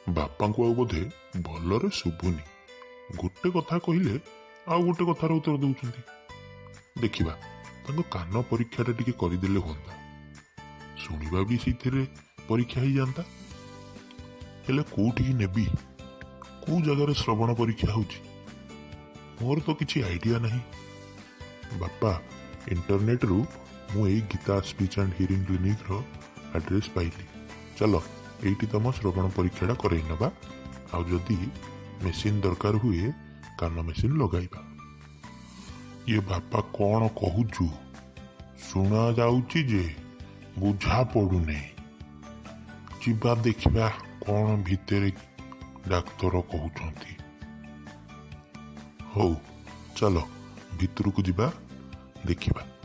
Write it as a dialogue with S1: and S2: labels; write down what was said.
S1: ବାପାଙ୍କୁ ଆଉ ବୋଧେ ଭଲରେ ଶୁଭୁନି। ଗୋଟେ କଥା କହିଲେ ଆଉ ଗୋଟେ କଥାର ଉତ୍ତର ଦେଉଛନ୍ତି। ଦେଖିବା, ତାଙ୍କ କାନ ପରୀକ୍ଷାଟା ଟିକେ କରିଦେଲେ ହୁଅନ୍ତା। ଶୁଣିବା ବି ସେଇଥିରେ ପରୀକ୍ଷା ହେଇଯାଆନ୍ତା। ହେଲେ କୋଉଠିକି ନେବି? କୋଉ ଜାଗାରେ ଶ୍ରବଣ ପରୀକ୍ଷା ହେଉଛି? ମୋର ତ କିଛି ଆଇଡିଆ ନାହିଁ। ବାପା, ଇଣ୍ଟରନେଟରୁ ମୁଁ ଏଇ ଗୀତା ସ୍ପିଚ୍ ଆଣ୍ଡ ହିୟରିଂ କ୍ଲିନିକ୍ର ଆଡ୍ରେସ୍ ପାଇଲି। ଚାଲ ଏଇଠି ତମ ଶ୍ରବଣ ପରୀକ୍ଷାଟା କରେଇ ନେବା। ଆଉ ଯଦି ମେସିନ୍ ଦରକାର ହୁଏ, କାନ ମେସିନ୍ ଲଗାଇବା। ଇଏ ବାପା କ'ଣ କହୁଛୁ? ଶୁଣା ଯାଉଛି ଯେ ବୁଝା ପଡୁନି। ଯିବା ଦେଖିବା କ'ଣ ଭିତରେ ଡାକ୍ତର କହୁଛନ୍ତି। ହଉ ଚାଲ ଭିତରକୁ ଯିବା, ଦେଖିବା।